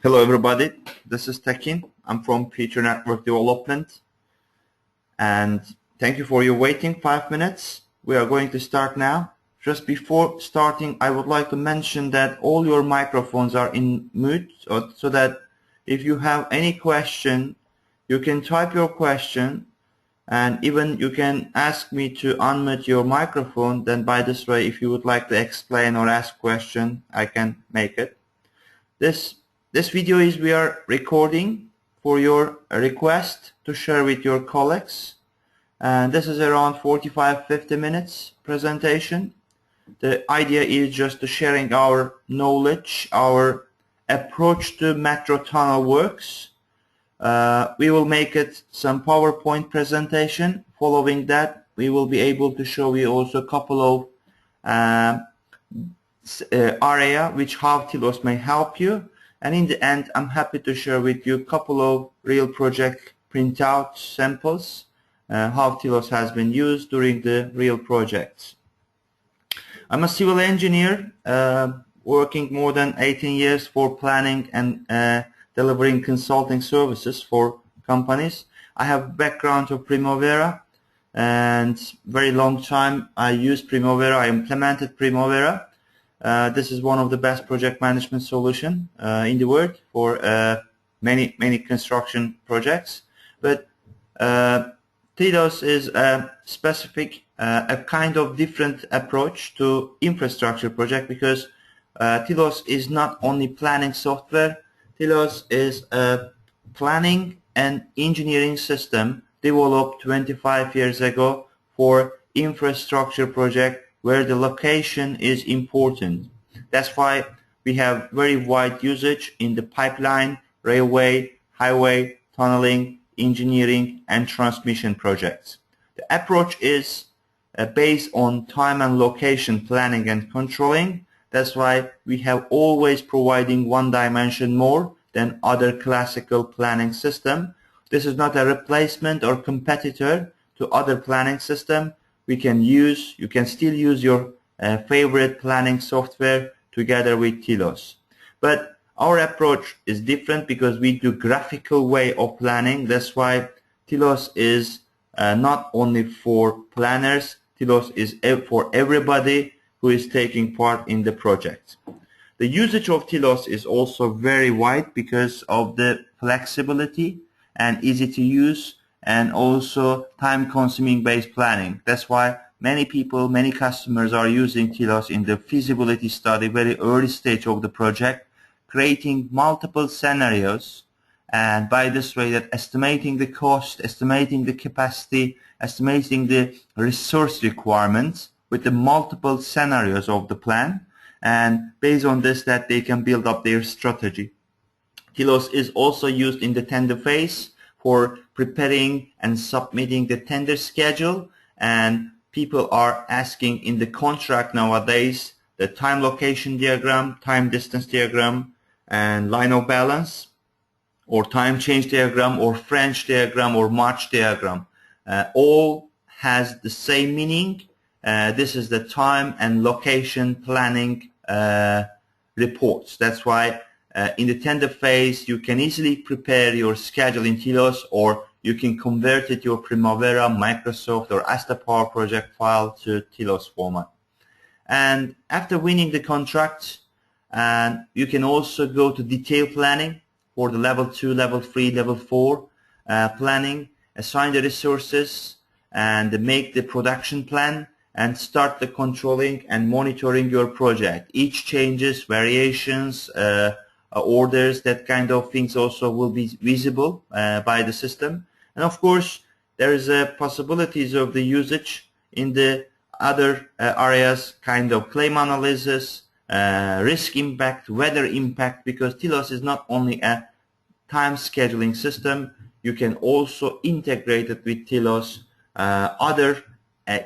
Hello everybody, this is Tekin. I'm from Feature Network Development and thank you for your waiting 5 minutes. We are going to start now. Just before starting, I would like to mention that all your microphones are in mute so that if you have any question, you can type your question and even you can ask me to unmute your microphone. Then by this way, if you would like to explain or ask question, I can make it. This video is we are recording for your request to share with your colleagues, and this is around 45-50 minutes presentation. The idea is just to sharing our knowledge, our approach to metro tunnel works. We will make it some PowerPoint presentation. Following that, we will be able to show you also a couple of area which how TILOS may help you. And in the end, I'm happy to share with you a couple of real project printout samples, how TILOS has been used during the real projects. I'm a civil engineer, working more than 18 years for planning and delivering consulting services for companies. I have background of Primavera, and very long time I used Primavera, I implemented Primavera. This is one of the best project management solution in the world for many construction projects. But TILOS is a specific, a kind of different approach to infrastructure project, because TILOS is not only planning software. TILOS is a planning and engineering system developed 25 years ago for infrastructure project where the location is important. That's why we have very wide usage in the pipeline, railway, highway, tunneling, engineering, and transmission projects. The approach is based on time and location planning and controlling. That's why we have always providing one dimension more than other classical planning system. This is not a replacement or competitor to other planning system. You can still use your favorite planning software together with TILOS. But our approach is different because we do graphical way of planning. That's why TILOS is not only for planners, TILOS is for everybody who is taking part in the project. The usage of TILOS is also very wide because of the flexibility and easy to use, and also time-consuming based planning. That's why many people, many customers are using TILOS in the feasibility study, very early stage of the project, creating multiple scenarios, and by this way that estimating the cost, estimating the capacity, estimating the resource requirements with the multiple scenarios of the plan, and based on this that they can build up their strategy. TILOS is also used in the tender phase for preparing and submitting the tender schedule, and people are asking in the contract nowadays the time location diagram, time distance diagram, and line of balance, or time change diagram, or French diagram, or March diagram. All has the same meaning. This is the time and location planning reports. That's why in the tender phase, you can easily prepare your schedule in TILOS, or you can convert it your Primavera, Microsoft, or Asta Power project file to TILOS format. And after winning the contract, you can also go to detail planning for the level 2, level 3, level 4 planning, assign the resources, and make the production plan, and start the controlling and monitoring your project. Each changes, variations, orders, that kind of things also will be visible by the system. And of course, there is possibilities of the usage in the other areas, kind of claim analysis, risk impact, weather impact, because TILOS is not only a time scheduling system, you can also integrate it with TILOS other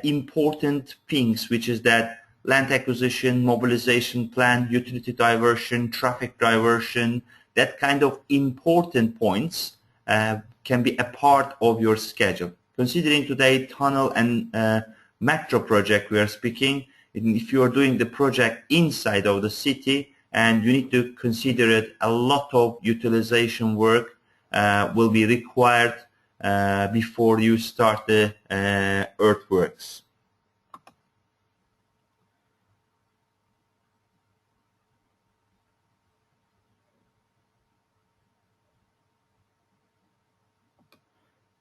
important things, which is that land acquisition, mobilization plan, utility diversion, traffic diversion, that kind of important points can be a part of your schedule. Considering today tunnel and metro project we are speaking, if you are doing the project inside of the city and you need to consider it. A lot of utilization work will be required before you start the earthworks.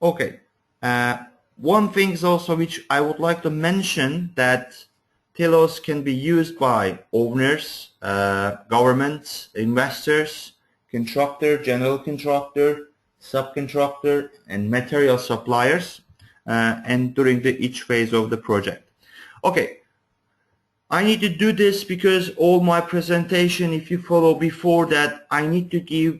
Okay. One thing is also which I would like to mention, that TILOS can be used by owners, governments, investors, contractor, general contractor, subcontractor, and material suppliers, and during each phase of the project. Okay. I need to do this because all my presentation, if you follow before that, I need to give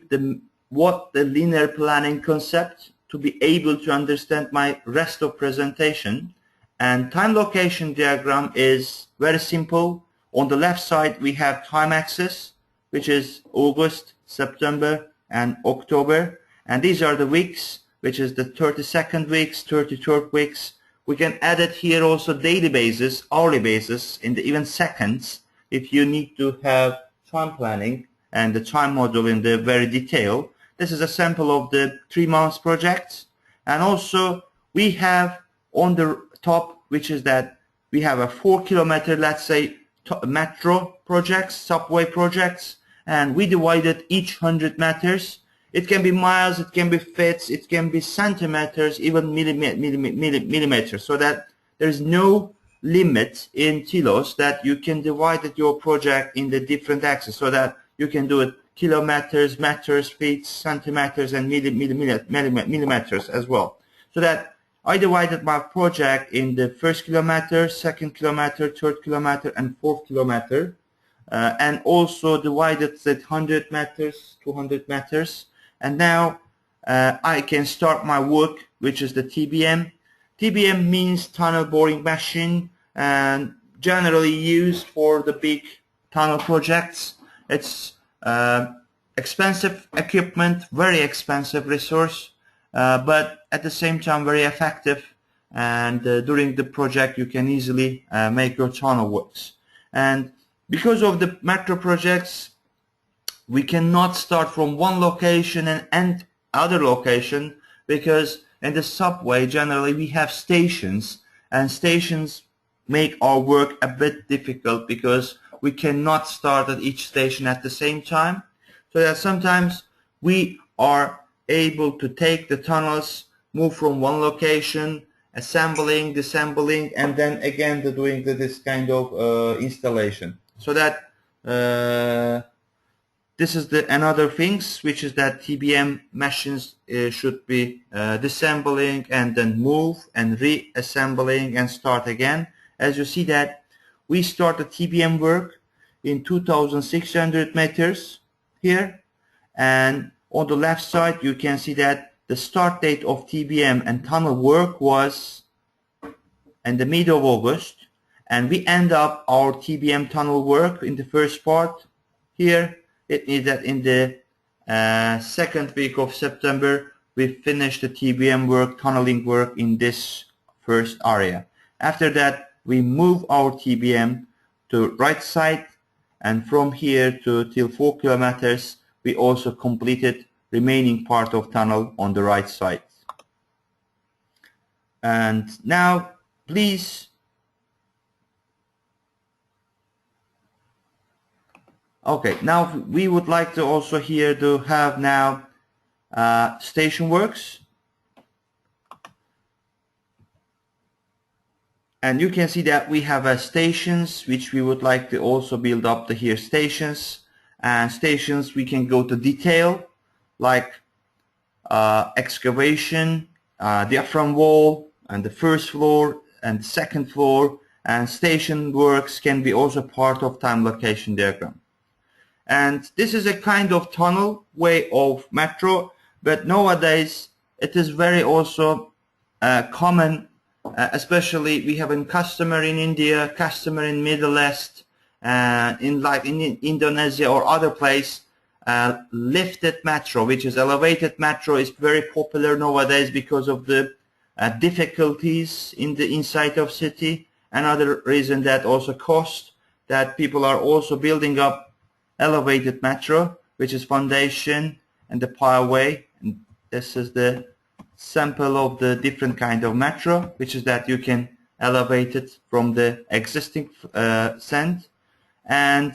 what the linear planning concept to be able to understand my rest of presentation. And time location diagram is very simple. On the left side we have time axis, which is August, September and October, and these are the weeks, which is the 32nd weeks, 33rd weeks. We can add it here also daily basis, hourly basis, in the even seconds if you need to have time planning and the time module in the very detail. This is a sample of the 3 months project. And also we have on the top, which is that we have a 4 kilometer, let's say, metro projects, subway projects, and we divided each 100 meters. It can be miles, it can be feet, it can be centimeters, even millimeters, so that there is no limit in TILOS that you can divide your project in the different axes, so that you can do it kilometers, meters, feet, centimeters, and millimeters as well. So that I divided my project in the first kilometer, second kilometer, third kilometer, and fourth kilometer, and also divided it 100 meters, 200 meters. And now I can start my work, which is the TBM. TBM means tunnel boring machine, and generally used for the big tunnel projects. It's expensive equipment, very expensive resource, but at the same time very effective, and during the project you can easily make your tunnel works. And because of the metro projects, we cannot start from one location and end other location, because in the subway generally we have stations, and stations make our work a bit difficult because we cannot start at each station at the same time. So that sometimes we are able to take the tunnels, move from one location, assembling, disassembling, and then again doing this kind of installation. So that this is another things, which is that TBM machines should be disassembling and then move and reassembling and start again. As you see that we start the TBM work in 2,600 meters here, and on the left side you can see that the start date of TBM and tunnel work was in the mid of August, and we end up our TBM tunnel work in the first part here. It means that in the second week of September we finish the TBM work, tunneling work in this first area. After that we move our TBM to right side, and from here till 4 kilometers we also completed remaining part of tunnel on the right side. And now please, okay, now we would like to also here to have now station works. And you can see that we have stations, which we would like to also build up here stations. And stations we can go to detail, like excavation, diaphragm wall, and the first floor and the second floor. And station works can be also part of time location diagram. And this is a kind of tunnel way of metro, but nowadays it is very also common, especially we have a customer in India, customer in Middle East, in Indonesia or other place. Lifted metro, which is elevated metro, is very popular nowadays because of the difficulties in the inside of city. Another reason that also cost, that people are also building up elevated metro, which is foundation and the pileway. And this is the sample of the different kind of metro, which is that you can elevate it from the existing sand. And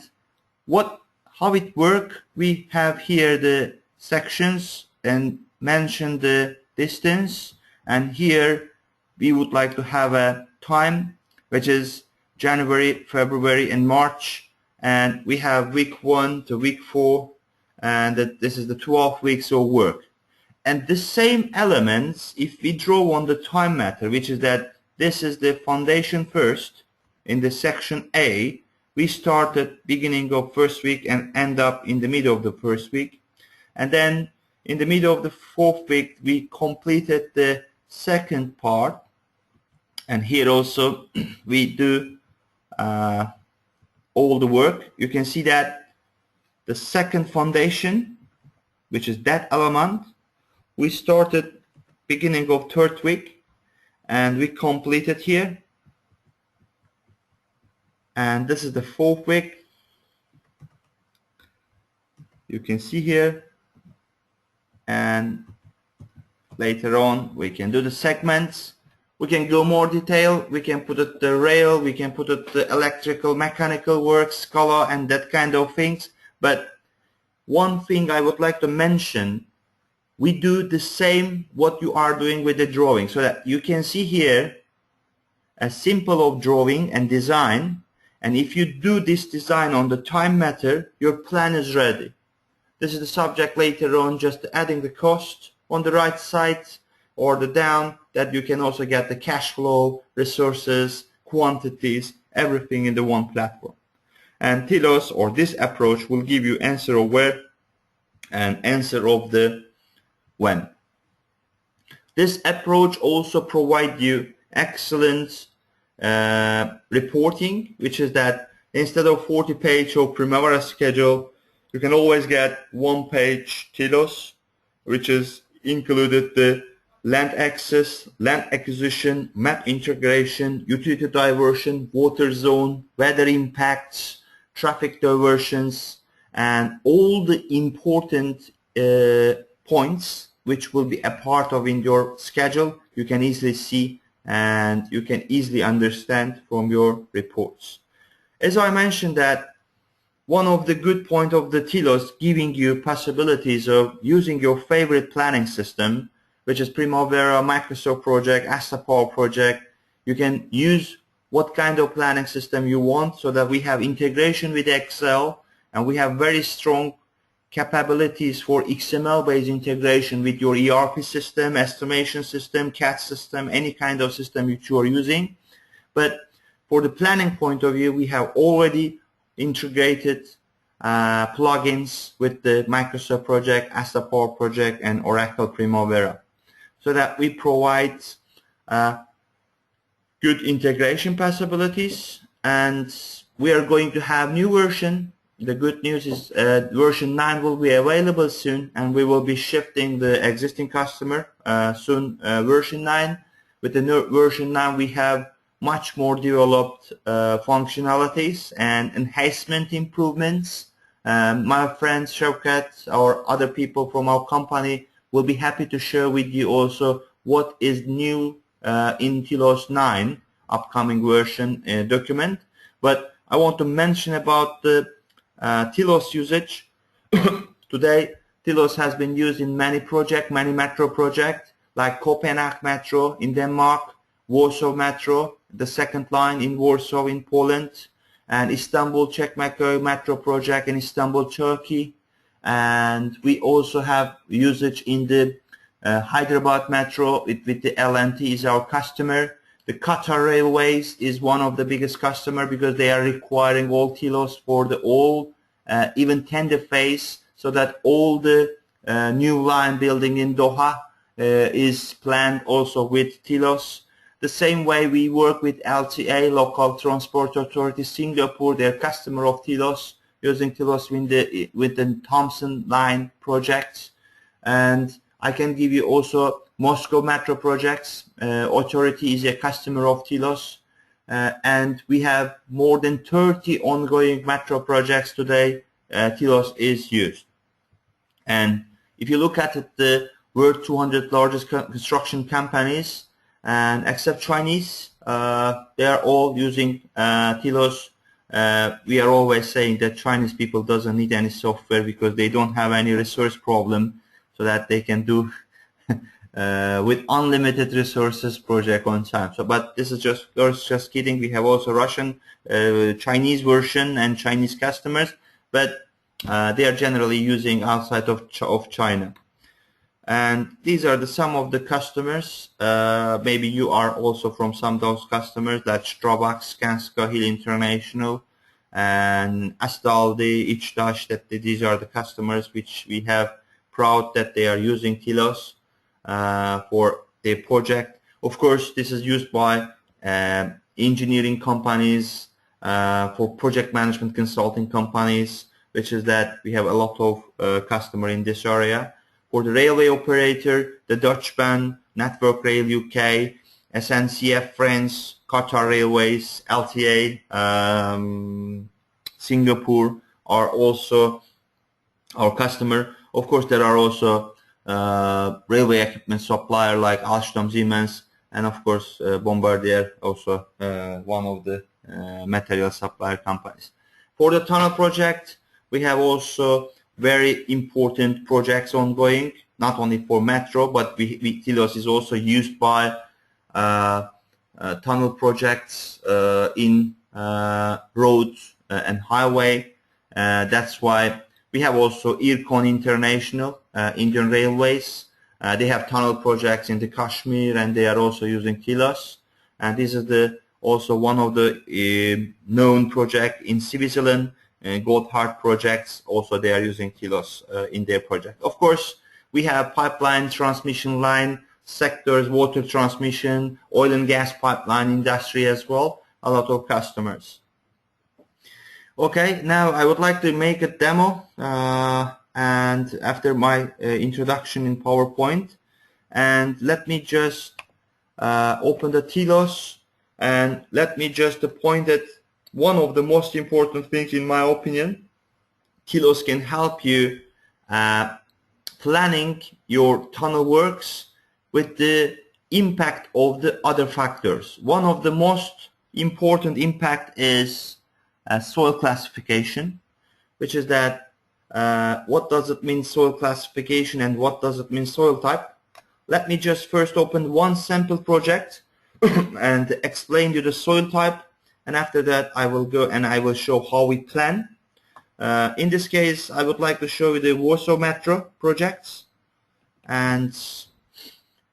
how it work, we have here the sections and mention the distance, and here we would like to have a time which is January, February and March, and we have week 1 to week 4, and this is the 12 weeks of work. And the same elements, if we draw on the time matter, which is that this is the foundation first in the section A, we start at beginning of first week and end up in the middle of the first week, and then in the middle of the 4th week we completed the second part, and here also we do all the work. You can see that the second foundation, which is that element, we started beginning of 3rd week and we completed here, and this is the 4th week. You can see here, and later on we can do the segments. We can go more detail. We can put it the rail, we can put it the electrical, mechanical work, Scala and that kind of things. But one thing I would like to mention, we do the same what you are doing with the drawing, so that you can see here a simple of drawing and design, and if you do this design on the time matter, your plan is ready. This is the subject later on, just adding the cost on the right side or the down, that you can also get the cash flow, resources, quantities, everything in the one platform. And TILOS, or this approach, will give you answer of where and answer of the when. This approach also provides you excellent reporting, which is that instead of 40 page of Primavera schedule, you can always get 1 page TILOS, which is included the land access, land acquisition, map integration, utility diversion, water zone, weather impacts, traffic diversions, and all the important points which will be a part of in your schedule. You can easily see and you can easily understand from your reports. As I mentioned, that one of the good point of the TILOS giving you possibilities of using your favorite planning system, which is Primavera, Microsoft project, Asta Power project. You can use what kind of planning system you want, so that we have integration with Excel, and we have very strong capabilities for XML based integration with your ERP system, estimation system, CAD system, any kind of system which you are using. But for the planning point of view, we have already integrated plugins with the Microsoft project, Asta Power project, and Oracle Primavera, so that we provide good integration possibilities. And we are going to have new version. The good news is version 9 will be available soon, and we will be shifting the existing customer soon version 9. With the new version 9 we have much more developed functionalities and enhancement improvements. My friend Shevkat or other people from our company will be happy to share with you also what is new in TILOS 9 upcoming version document. But I want to mention about the TILOS usage. Today TILOS has been used in many projects, many metro projects, like Copenhagen Metro in Denmark, Warsaw Metro, the second line in Warsaw in Poland, and Istanbul Çekmeköy Metro project in Istanbul, Turkey. And we also have usage in the Hyderabad Metro with the L&T is our customer. The Qatar Railways is one of the biggest customer, because they are requiring all TILOS for the all even tender phase, so that all the new line building in Doha is planned also with TILOS. The same way we work with LTA, Local Transport Authority Singapore, they're customer of TILOS, using TILOS with the Thompson Line projects. And I can give you also Moscow Metro projects. Authority is a customer of TILOS. And we have more than 30 ongoing metro projects today TILOS is used. And if you look at it, the world 200 largest construction companies, and except Chinese, they are all using TILOS. We are always saying that Chinese people doesn't need any software because they don't have any resource problem, so that they can do with unlimited resources project on time. So, but this is just kidding. We have also Russian, Chinese version and Chinese customers, but they are generally using outside of China. And these are some of the customers. Maybe you are also from some of those customers, like Strabag, Skanska, Hill International, and Astaldi, İçtaş. That these are the customers which we have proud that they are using TILOS for their project. Of course, this is used by engineering companies, for project management consulting companies, which is that we have a lot of customer in this area. For the railway operator, the Dutch Band, Network Rail UK, SNCF France, Qatar Railways, LTA, Singapore are also our customer. Of course, there are also railway equipment supplier like Alstom, Siemens, and of course Bombardier, also one of the material supplier companies. For the tunnel project, we have also very important projects ongoing, not only for metro, but TILOS is also used by tunnel projects in roads and highway. That's why we have also Ircon International, Indian Railways. They have tunnel projects in the Kashmir, and they are also using TILOS. And this is also one of the known project in Switzerland. Gotthard projects, also they are using TILOS in their project. Of course, we have pipeline, transmission line sectors, water transmission, oil and gas pipeline industry as well, a lot of customers. Okay, now I would like to make a demo and after my introduction in PowerPoint, and let me just open the TILOS, and let me just point at one of the most important things in my opinion. TILOS can help you planning your tunnel works with the impact of the other factors. One of the most important impact is soil classification, which is that what does it mean soil classification and what does it mean soil type. Let me just first open one sample project and explain you the soil type, and after that I will go and I will show how we plan. In this case I would like to show you the Warsaw Metro projects, and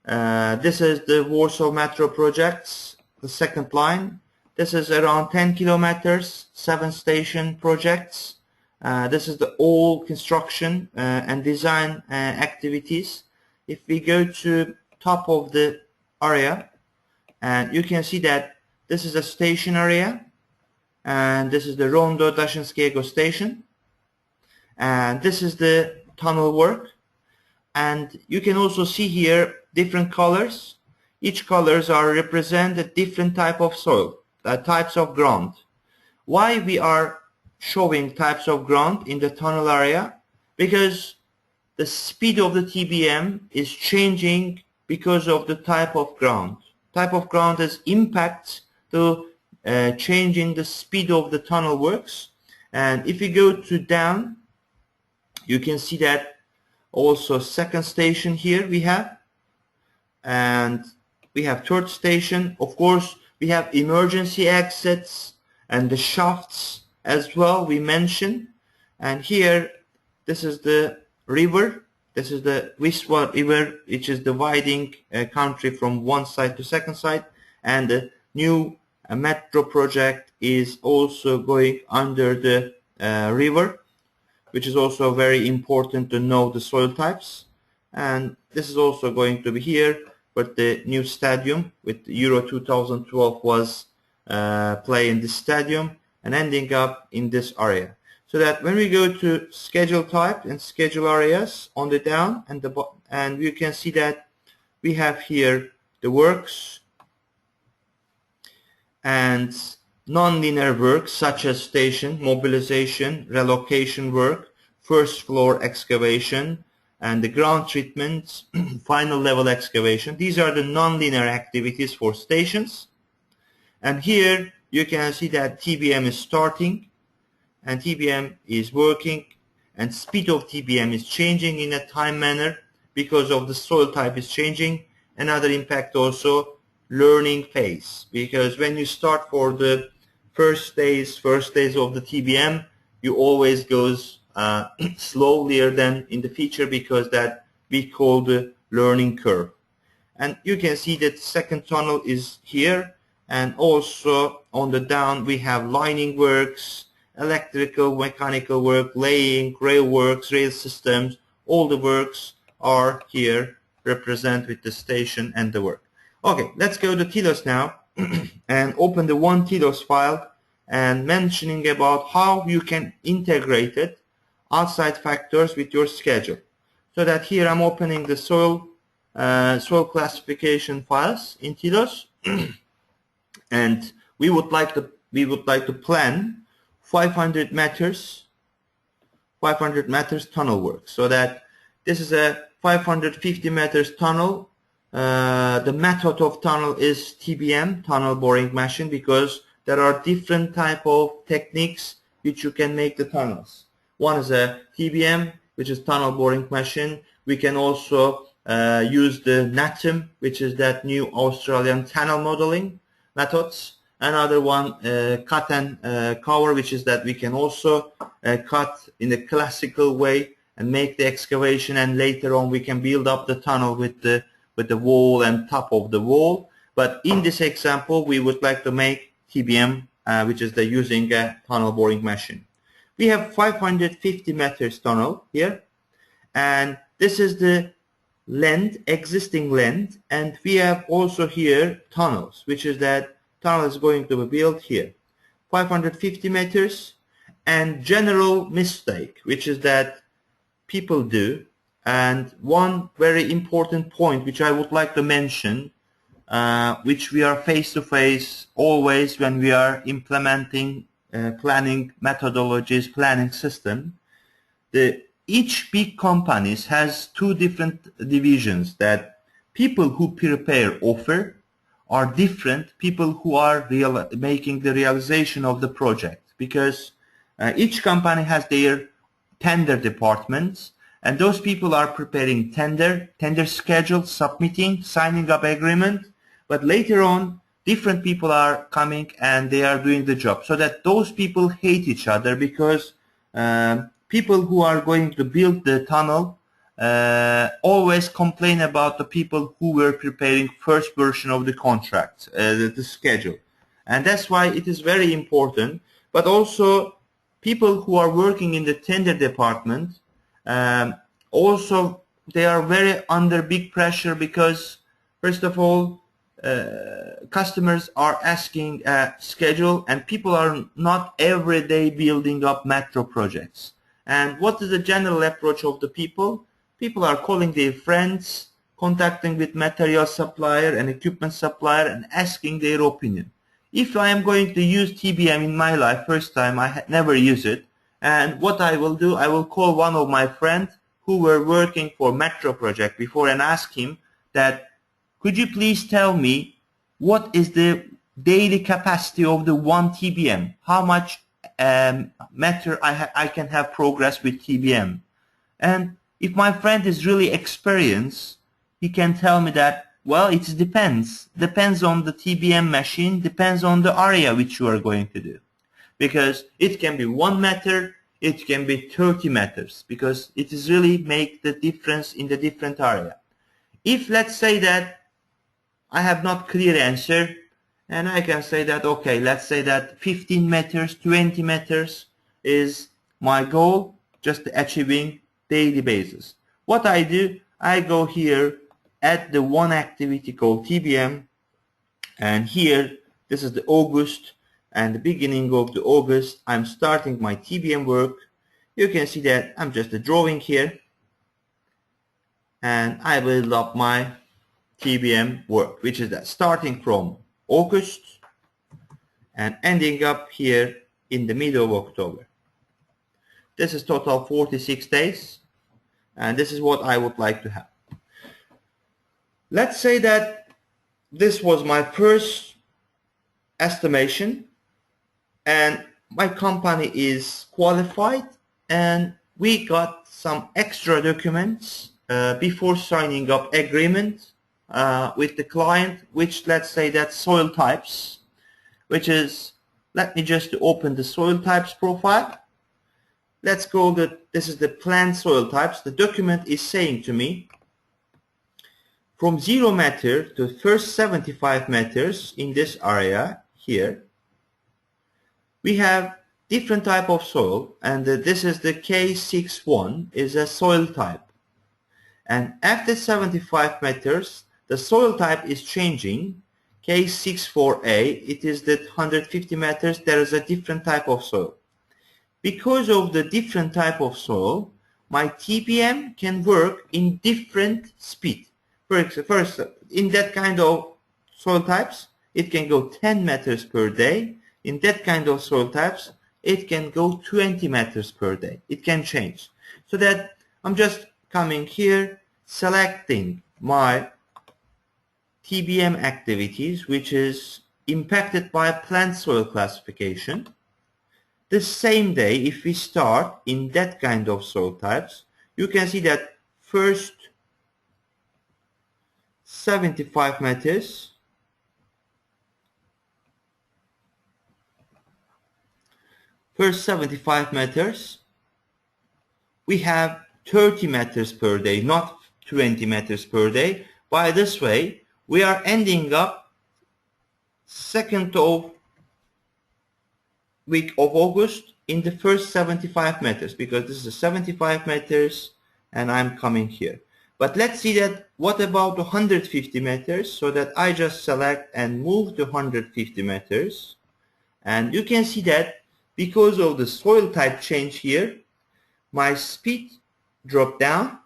this is the Warsaw Metro projects, the second line. This is around 10 kilometers, 7 station projects. This is the all construction and design activities. If we go to top of the area, and you can see that this is a station area, and this is the Rondo Daszyńskiego station, and this is the tunnel work. And you can also see here different colors. Each colors are represent a different type of soil, types of ground. Why we are showing types of ground in the tunnel area? Because the speed of the TBM is changing because of the type of ground. Type of ground has impact to changing the speed of the tunnel works. And if you go to down, you can see that also second station here we have, and we have third station. Of course, we have emergency exits and the shafts as well we mentioned. And here this is the river, this is the Wisła river, which is dividing a country from one side to second side, and the new metro project is also going under the river, which is also very important to know the soil types. And this is also going to be here, but the new stadium with Euro 2012 was play in this stadium and ending up in this area. So that when we go to schedule type and schedule areas on the down and the bottom, and you can see that we have here the works, and non-linear work such as station, mobilization, relocation work, first floor excavation, and the ground treatment, final level excavation. These are the non-linear activities for stations. And here you can see that TBM is starting and TBM is working, and speed of TBM is changing in a time manner because of the soil type is changing. Another impact also, learning phase, because when you start for the first days of the TBM, you always goes slower than in the future, because that we call the learning curve. And you can see that second tunnel is here, and also on the down we have lining works, electrical, mechanical work, laying, rail works, rail systems. All the works are here represented with the station and the work. Okay, let's go to TILOS now and open the one TILOS file and mentioning about how you can integrate it, outside factors with your schedule. So that here I'm opening the soil classification files in TILOS and we would like to plan 500 meters tunnel work. So that this is a 550 meters tunnel. The method of tunnel is TBM, tunnel boring machine, because there are different type of techniques which you can make the tunnels. One is a TBM, which is tunnel boring machine. We can also use the NATM, which is that new Australian tunnel modeling methods. Another one, cut and cover, which is that we can also cut in the classical way and make the excavation, and later on we can build up the tunnel with the wall and top of the wall. But in this example, we would like to make TBM, which is the using a tunnel boring machine. We have 550 meters tunnel here, and this is the length, existing length, and we have also here tunnels, which is that tunnel is going to be built here, 550 meters. And general mistake, which is that people do, and one very important point which I would like to mention, which we are face to face always when we are implementing planning methodologies, planning system. Each big companies has two different divisions, that people who prepare offer are different people who are making the realization of the project, because each company has their tender departments, and those people are preparing tender schedule, submitting, signing up agreement, but later on different people are coming and they are doing the job, so that those people hate each other, because people who are going to build the tunnel always complain about the people who were preparing first version of the contract, the schedule. And that's why it is very important. But also people who are working in the tender department, also they are very under big pressure, because first of all customers are asking a schedule, and people are not every day building up metro projects. And what is the general approach of the people? People are calling their friends, contacting with material supplier and equipment supplier, and asking their opinion. If I am going to use TBM in my life, first time I never use it, and what I will do, I will call one of my friends who were working for metro project before and ask him that, could you please tell me what is the daily capacity of the one TBM? How much meter I can have progress with TBM? And if my friend is really experienced, he can tell me that, well, it depends on the TBM machine, depends on the area which you are going to do, because it can be 1 meter, it can be 30 meters, because it is really make the difference in the different area. If let's say that I have not clear answer, and I can say that, okay, let's say that 15 meters, 20 meters is my goal, just achieving daily basis. What I do, I go here at the one activity called TBM, and here this is the August, and the beginning of the August I'm starting my TBM work. You can see that I'm just drawing here, and I build up my TBM work, which is that starting from August, and ending up here in the middle of October. This is total 46 days, and this is what I would like to have. Let's say that this was my first estimation and my company is qualified, and we got some extra documents before signing up agreement with the client, which let's say that soil types, which is, let me just open the soil types profile. Let's go that this is the plant soil types. The document is saying to me from 0 meter to first 75 meters in this area here, we have different type of soil, and this is the K61 is a soil type. And after 75 meters, the soil type is changing. K64A, it is that 150 meters, there is a different type of soil. Because of the different type of soil, my TBM can work in different speed. First, in that kind of soil types, it can go 10 meters per day. In that kind of soil types, it can go 20 meters per day. It can change. So that I'm just coming here, selecting my TBM activities, which is impacted by plant soil classification. The same day, if we start in that kind of soil types, you can see that first 75 meters, we have 30 meters per day, not 20 meters per day. By this way, we are ending up 2nd of week of August in the first 75 meters, because this is 75 meters and I'm coming here. But let's see that what about 150 meters, so that I just select and move to 150 meters. And you can see that because of the soil type change here, my speed dropped down,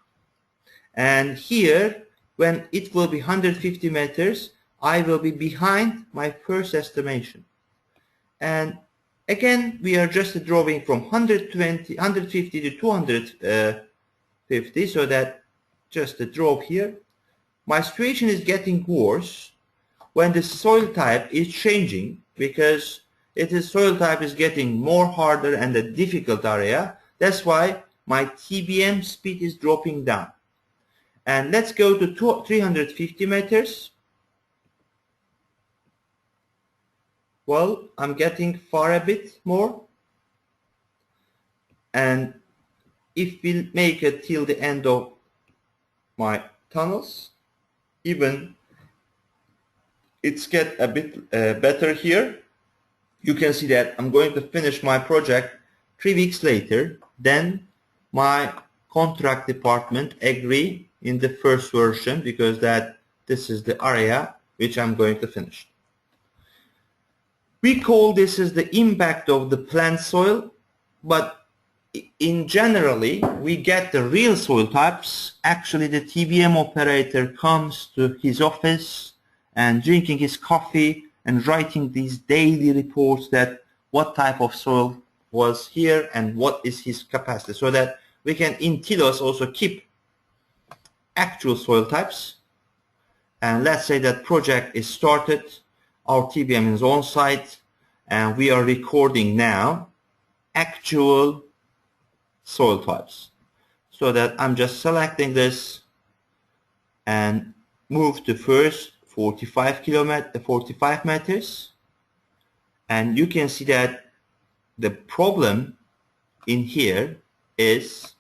and here when it will be 150 meters, I will be behind my first estimation. And again, we are just drawing from 150 to 250, so that just a drop here. My situation is getting worse when the soil type is changing, because soil type is getting more harder and a difficult area. That's why my TBM speed is dropping down. And let's go to 350 meters. Well, I'm getting far a bit more. And if we make it till the end of my tunnels, even it's get a bit better here. You can see that I'm going to finish my project 3 weeks later. Then my contract department agree in the first version, because that this is the area which I'm going to finish. We call this as the impact of the plant soil, but in generally we get the real soil types. Actually, the TBM operator comes to his office and drinking his coffee and writing these daily reports that what type of soil was here and what is his capacity, so that we can in TILOS also keep actual soil types. And let's say that project is started, our TBM is on site, and we are recording now actual soil types. So that I'm just selecting this and move to first 45 meters, and you can see that the problem in here is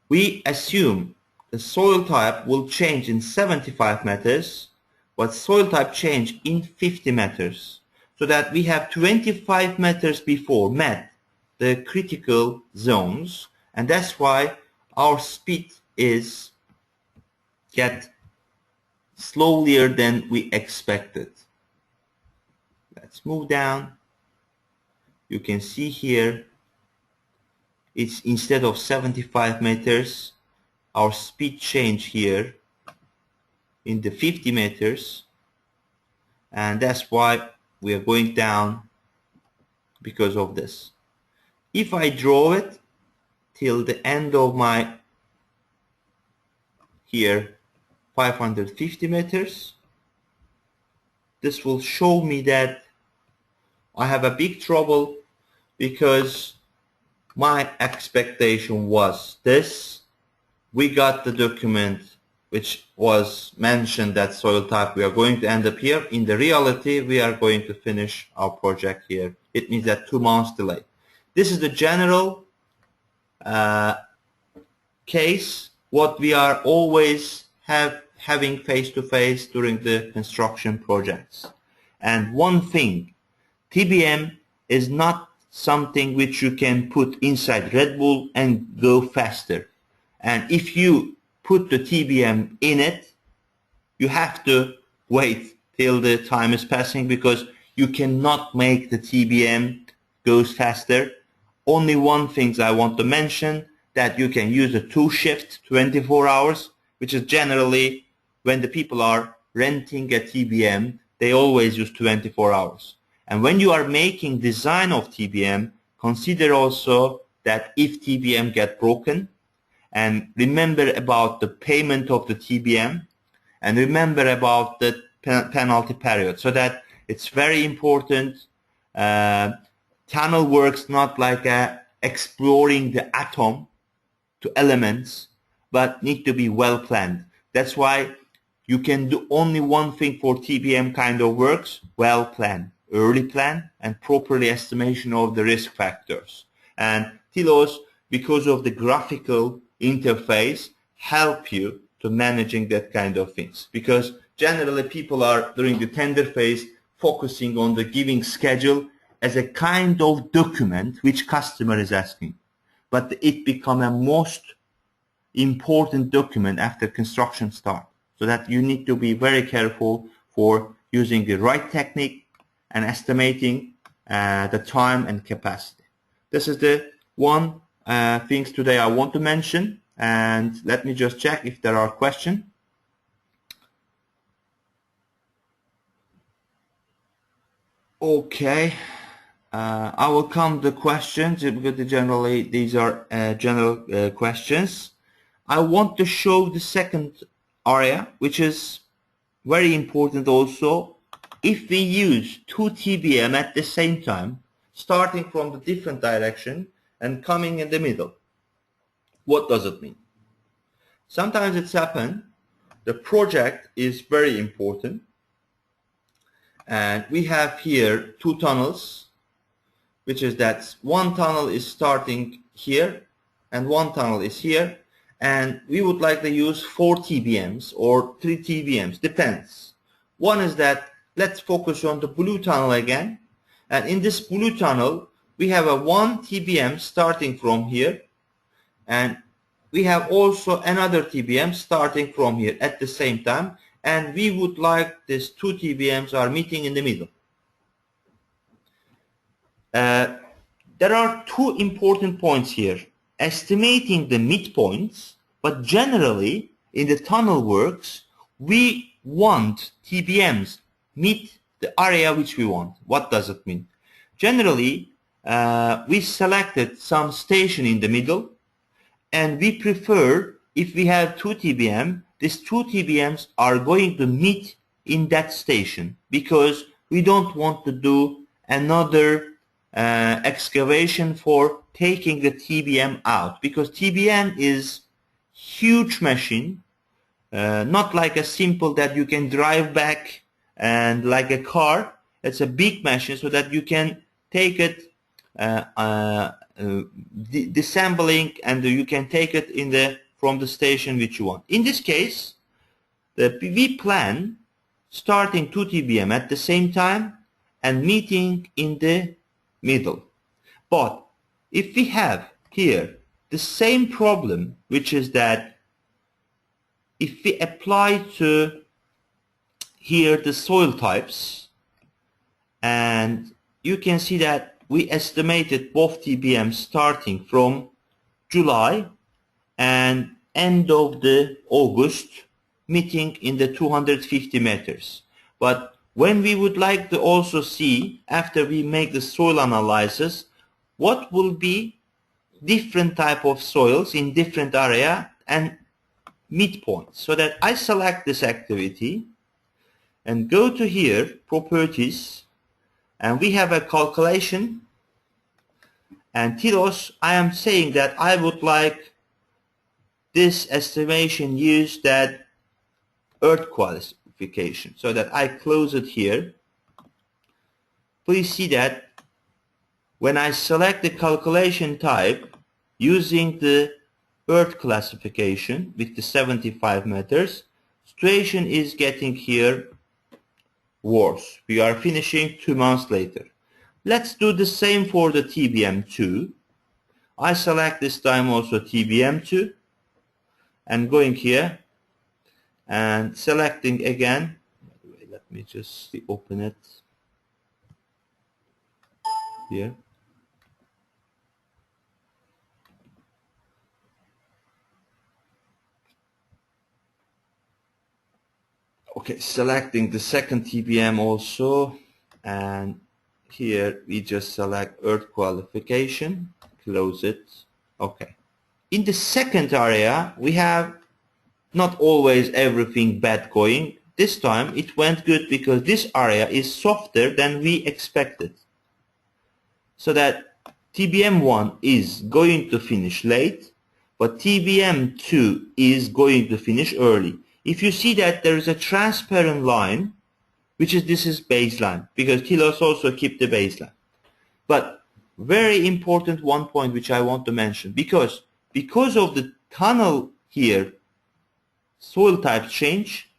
we assume the soil type will change in 75 meters, but soil type change in 50 meters, so that we have 25 meters before met the critical zones, and that's why our speed is get slower than we expected. Let's move down. You can see here it's instead of 75 meters, our speed change here in the 50 meters, and that's why we are going down because of this. If I draw it till the end of my here 550 meters, this will show me that I have a big trouble, because my expectation was this. We got the document which was mentioned that soil type we are going to end up here. In the reality, we are going to finish our project here. It means that 2 months delay. This is the general case what we are always having face-to-face during the construction projects. And one thing, TBM is not something which you can put inside Red Bull and go faster. And if you put the TBM in it, you have to wait till the time is passing, because you cannot make the TBM goes faster. Only one thing I want to mention, that you can use a 2-shift 24 hours, which is generally when the people are renting a TBM, they always use 24 hours. And when you are making design of TBM, consider also that if TBM get broken, and remember about the payment of the TBM, and remember about the penalty period, so that it's very important. Tunnel works not like exploring the atom to elements, but need to be well planned. That's why you can do only one thing for TBM kind of works: well planned, early plan, and properly estimation of the risk factors. And TILOS, because of the graphical interface, help you to managing that kind of things, because generally people are during the tender phase focusing on the giving schedule as a kind of document which customer is asking, but it become a most important document after construction start, so that you need to be very careful for using the right technique and estimating the time and capacity. This is the one things today I want to mention, and let me just check if there are questions. Okay, I will come to questions, because generally these are general questions. I want to show the second area, which is very important also. If we use 2 TBM at the same time, starting from the different direction and coming in the middle, what does it mean? Sometimes it's happened, the project is very important, and we have here 2 tunnels, which is that one tunnel is starting here and one tunnel is here, and we would like to use 4 TBMs or 3 TBMs, depends. One is that, let's focus on the blue tunnel again, and in this blue tunnel we have a 1 TBM starting from here, and we have also another TBM starting from here at the same time, and we would like these 2 TBMs are meeting in the middle. There are 2 important points here: estimating the midpoints, but generally in the tunnel works we want TBMs meet the area which we want. What does it mean? Generally we selected some station in the middle, and we prefer, if we have 2 TBM, these 2 TBMs are going to meet in that station, because we don't want to do another excavation for taking the TBM out, because TBM is huge machine, not like a simple that you can drive back and like a car. It's a big machine, so that you can take it disassembling, and you can take it in from the station which you want. In this case, we plan starting 2 TBM at the same time and meeting in the middle. But if we have here the same problem, which is that if we apply to here the soil types, and you can see that we estimated both TBMs starting from July and end of the August, meeting in the 250 meters. But when we would like to also see, after we make the soil analysis, what will be different type of soils in different area and midpoints. So that I select this activity and go to here, properties, and we have a calculation, and TILOS, I am saying that I would like this estimation use that earth qualification, so that I close it here. Please see that when I select the calculation type using the earth classification with the 75 meters, situation is getting here worse. We are finishing 2 months later. Let's do the same for the TBM2. I select this time also TBM2 and going here and selecting again. Let me just open it here. Okay, selecting the second TBM also, and here we just select earth qualification, close it. Okay. In the second area, we have not always everything bad going. This time it went good because this area is softer than we expected. So that TBM1 is going to finish late, but TBM2 is going to finish early. If you see that there is a transparent line, which is this is baseline, because TILOS also keep the baseline. But very important one point which I want to mention, because of the tunnel here, soil types change,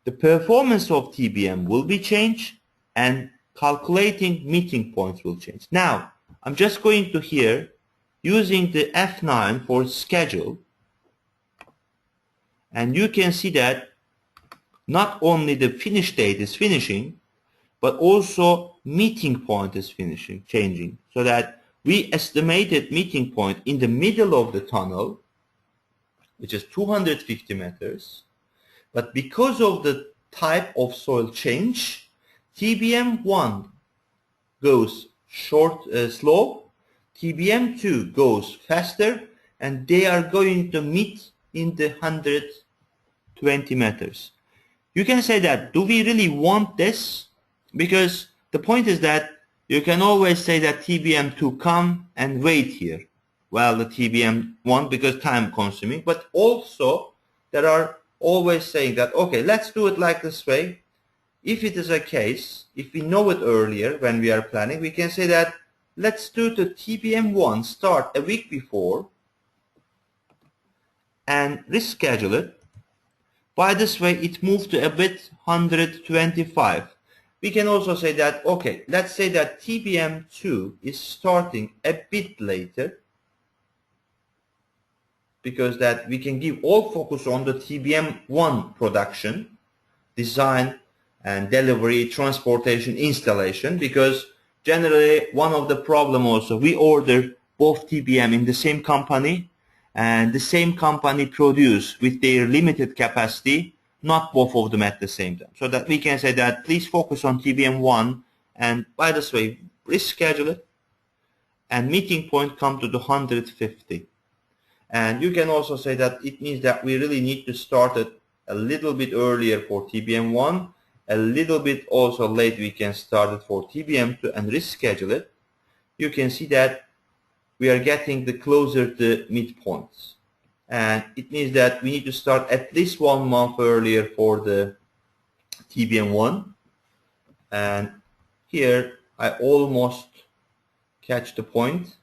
the performance of TBM will be changed, and calculating meeting points will change. Now, I'm just going to here, using the F9 for schedule, and you can see that not only the finish date is finishing, but also meeting point is changing, so that we estimated meeting point in the middle of the tunnel, which is 250 meters, but because of the type of soil change, TBM1 goes slow, TBM2 goes faster, and they are going to meet in the 120 meters. You can say that, do we really want this? Because the point is that you can always say that TBM2 come and wait here while the TBM1, because time consuming, but also there are always saying that, okay, let's do it like this way. If it is a case, if we know it earlier when we are planning, we can say that let's do the TBM1 start a week before and reschedule it. By this way, it moved to a bit 125. We can also say that, okay, let's say that TBM2 is starting a bit later, because that we can give all focus on the TBM1 production, design and delivery, transportation, installation, because generally one of the problem also, we order both TBM in the same company, and the same company produce with their limited capacity, not both of them at the same time. So that we can say that please focus on TBM1, and by this way, reschedule it, and meeting point come to the 150. And you can also say that it means that we really need to start it a little bit earlier for TBM1, a little bit also late we can start it for TBM2 and reschedule it. You can see that we are getting the closer to midpoints. And it means that we need to start at least 1 month earlier for the TBM1. And here I almost catch the point,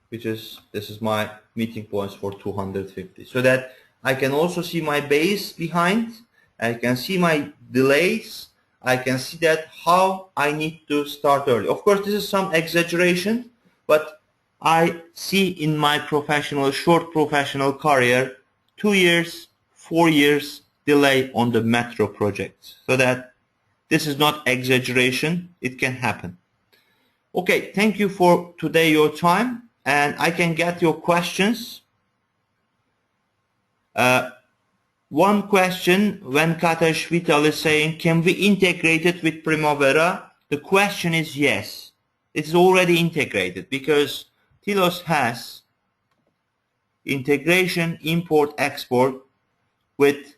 which is, this is my meeting points for 250. So that I can also see my base behind, I can see my delays, I can see that how I need to start early. Of course, this is some exaggeration, but I see in my short professional career, 2 years, 4 years delay on the metro projects. So that this is not exaggeration, it can happen. Okay, thank you for today your time, and I can get your questions. one question when Katash Vital is saying, can we integrate it with Primavera? The question is yes. It's already integrated because TILOS has integration, import, export with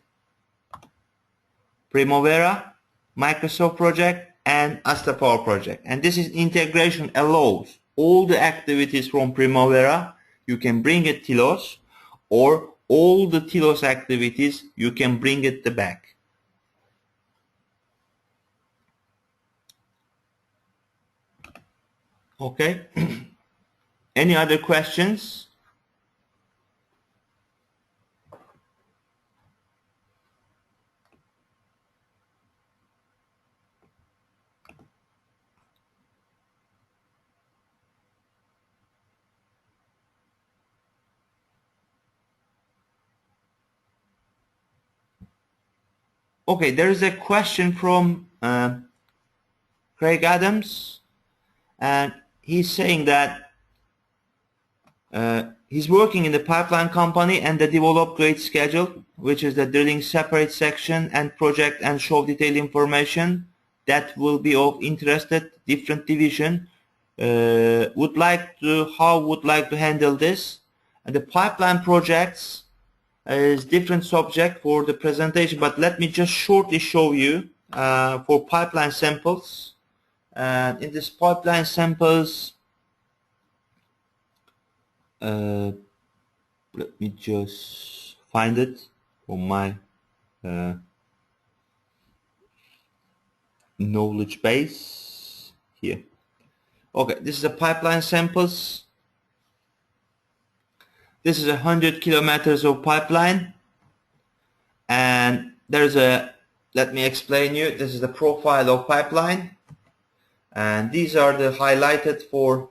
Primavera, Microsoft project, and Asta Power project. And this is integration allows all the activities from Primavera you can bring it TILOS, or all the TILOS activities you can bring it the back. Okay. Any other questions? Okay, there is a question from Craig Adams, and he's saying that he's working in the pipeline company and the develop grade schedule, which is the drilling separate section and project and show detail information that will be of interest at different division. Would like to handle this, and the pipeline projects is different subject for the presentation, but let me just shortly show you for pipeline samples. In this pipeline samples, let me just find it on my knowledge base here. Okay, this is a pipeline samples. This is 100 kilometers of pipeline, and there's a, let me explain you, this is the profile of pipeline, and these are the highlighted for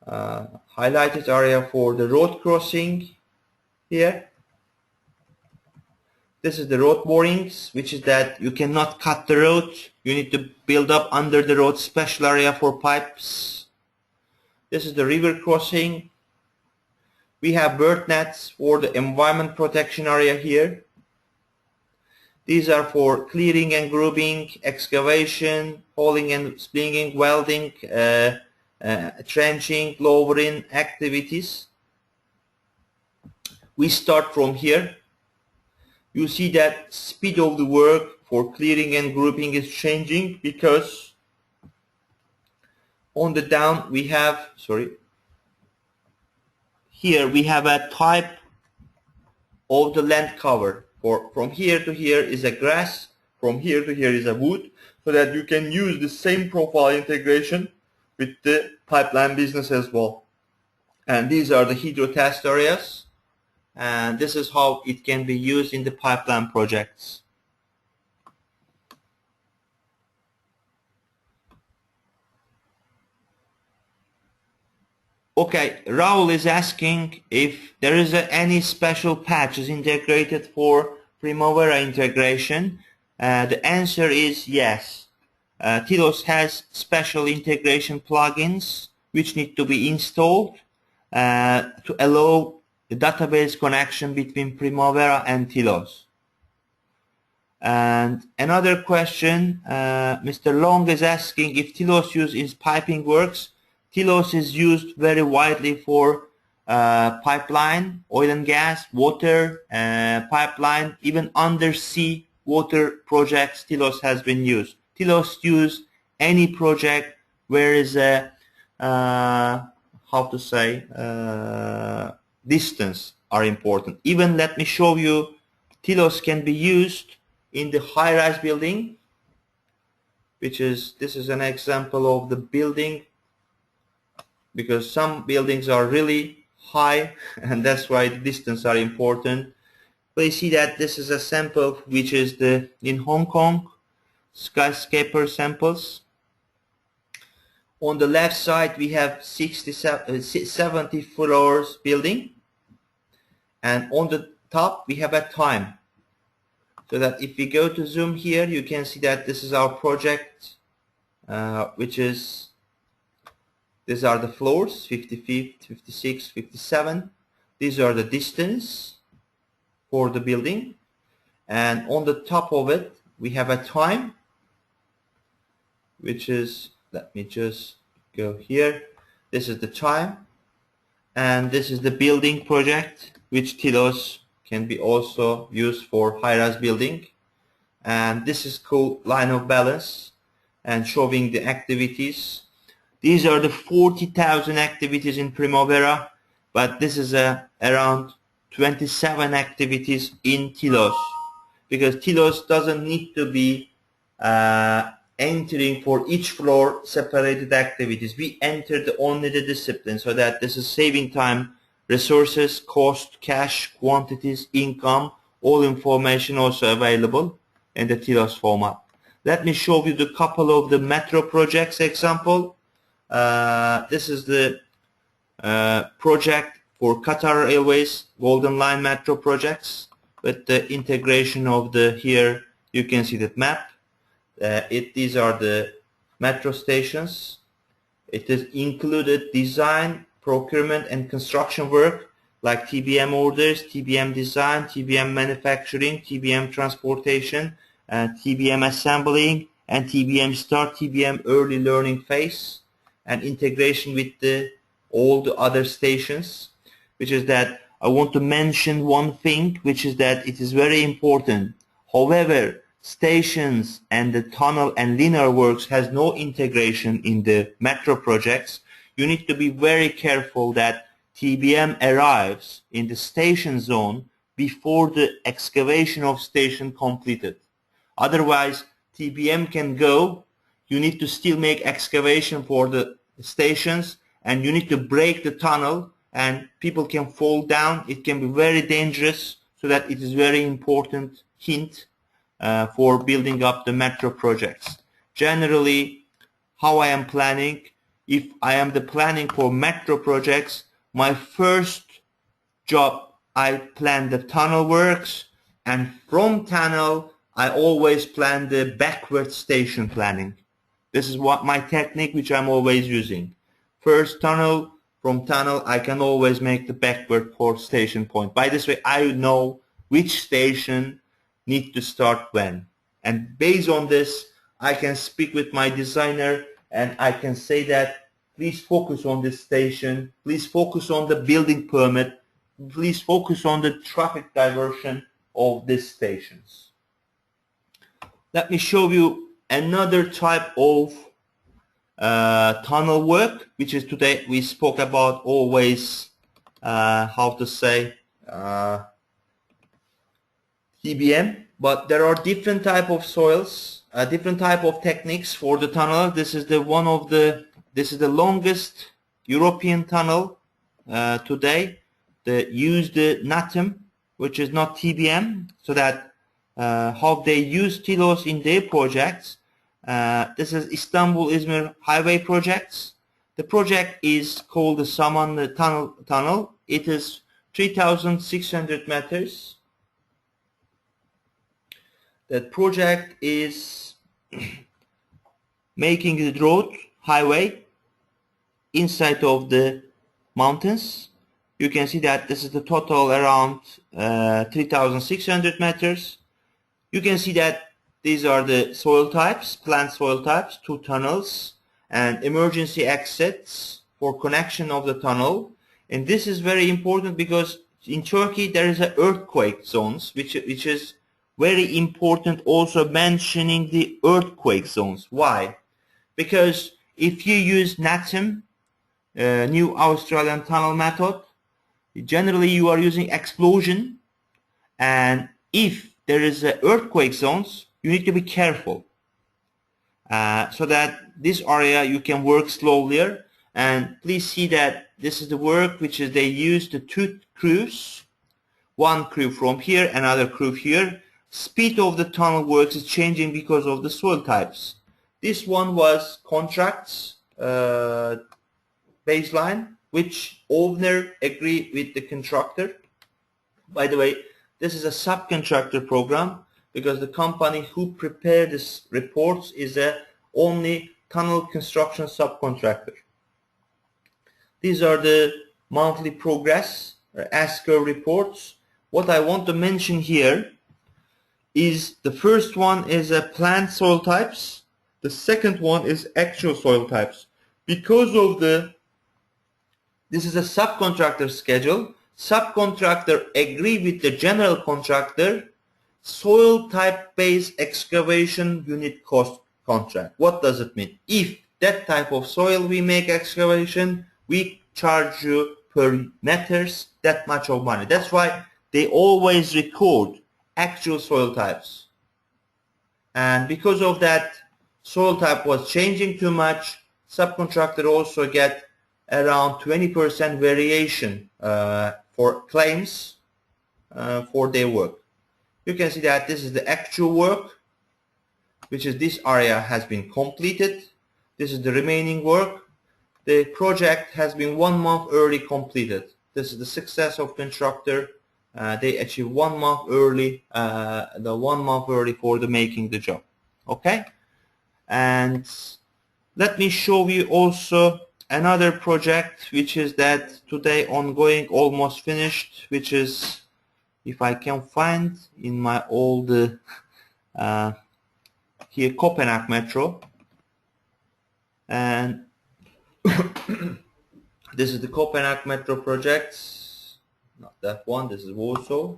highlighted area for the road crossing here. This is the road borings, which is that you cannot cut the road, you need to build up under the road special area for pipes. This is the river crossing. We have bird nets for the environment protection area here. These are for clearing and grouping, excavation, hauling and slinging, welding, trenching, lowering activities. We start from here. You see that speed of the work for clearing and grouping is changing because on the down we have, here we have a type of the land cover. From here to here is a grass, from here to here is a wood, so that you can use the same profile integration with the pipeline business as well. And these are the hydro test areas, and this is how it can be used in the pipeline projects. Okay, Raul is asking if there is any special patches integrated for Primavera integration. The answer is yes. TILOS has special integration plugins which need to be installed to allow the database connection between Primavera and TILOS. And another question, Mr. Long is asking if TILOS use in piping works. TILOS is used very widely for pipeline, oil and gas, water, pipeline, even undersea water projects. TILOS has been used. TILOS use any project where is a distance are important. Even let me show you, TILOS can be used in the high-rise building, which is, this is an example of the building, because some buildings are really high and that's why the distance are important. But you see that this is a sample which is the in Hong Kong skyscraper samples. On the left side we have 70 floors building, and on the top we have a time, so that if we go to zoom here you can see that this is our project, which is, these are the floors, 55, 56, 57. These are the distance for the building, and on the top of it we have a time, which is, let me just go here, this is the time, and this is the building project, which TILOS can be also used for high-rise building. And this is called line of balance and showing the activities. These are the 40,000 activities in Primavera, but this is around 27 activities in TILOS, because TILOS doesn't need to be entering for each floor separated activities. We enter only the discipline, so that this is saving time, resources, cost, cash, quantities, income, all information also available in the TILOS format. Let me show you the couple of the metro projects example. This is the project for Qatar Airways Golden Line metro projects with the integration of the, here you can see that map. These are the metro stations. It is included design, procurement and construction work like TBM orders, TBM design, TBM manufacturing, TBM transportation, TBM assembling, and TBM start, TBM early learning phase, and integration with all the other stations. Which is that I want to mention one thing, which is that it is very important. However, stations and the tunnel and linear works has no integration in the metro projects. You need to be very careful that TBM arrives in the station zone before the excavation of station completed. Otherwise, TBM can go. You need to still make excavation for the stations, and you need to break the tunnel, and people can fall down. It can be very dangerous, so that it is very important hint for building up the metro projects. Generally, how I am planning, if I am the planning for metro projects, my first job, I plan the tunnel works, and from tunnel I always plan the backward station planning. This is what my technique, which I'm always using. First tunnel, from tunnel I can always make the backward for station point. By this way I know which station need to start when, and based on this I can speak with my designer and I can say that please focus on this station, please focus on the building permit, please focus on the traffic diversion of these stations. Let me show you another type of tunnel work, which is today we spoke about always how to say TBM, but there are different type of soils, different type of techniques for the tunnel. This is this is the longest European tunnel today. They use the NATM, which is not TBM, so that how they use TILOS in their projects. This is Istanbul-İzmir highway projects. The project is called the Samanlı Tunnel. It is 3,600 meters. That project is making the road highway inside of the mountains. You can see that this is the total around 3,600 meters. You can see that these are the soil types, plant soil types, 2 tunnels, and emergency exits for connection of the tunnel. And this is very important because in Turkey there is an earthquake zones, which is very important, also mentioning the earthquake zones. Why? Because if you use NATM, New Australian Tunnel Method, generally you are using explosion, and if there is a earthquake zones, you need to be careful so that this area you can work slowly. And please see that this is the work which is they use the 2 crews, 1 crew from here, another crew here. Speed of the tunnel works is changing because of the soil types. This one was contracts baseline, which owner agree with the contractor. By the way, this is a subcontractor program because the company who prepared this reports is a only tunnel construction subcontractor. These are the monthly progress or S-curve reports. what I want to mention here is the first one is a planned soil types. The second one is actual soil types. Because of this is a subcontractor schedule, subcontractor agree with the general contractor soil type based excavation unit cost contract. What does it mean? If that type of soil we make excavation, we charge you per meters that much of money. That's why they always record actual soil types. And because of that, soil type was changing too much, subcontractor also get around 20% variation for claims for their work. You can see that this is the actual work, which is this area has been completed. This is the remaining work. The project has been 1 month early completed. This is the success of constructor. They achieve 1 month early, the 1 month early for the making the job. Okay, and let me show you also another project, which is that today ongoing, almost finished, which is, if I can find in my old here, Copenhagen Metro, and this is the Copenhagen Metro project. Not that one. This is Warsaw.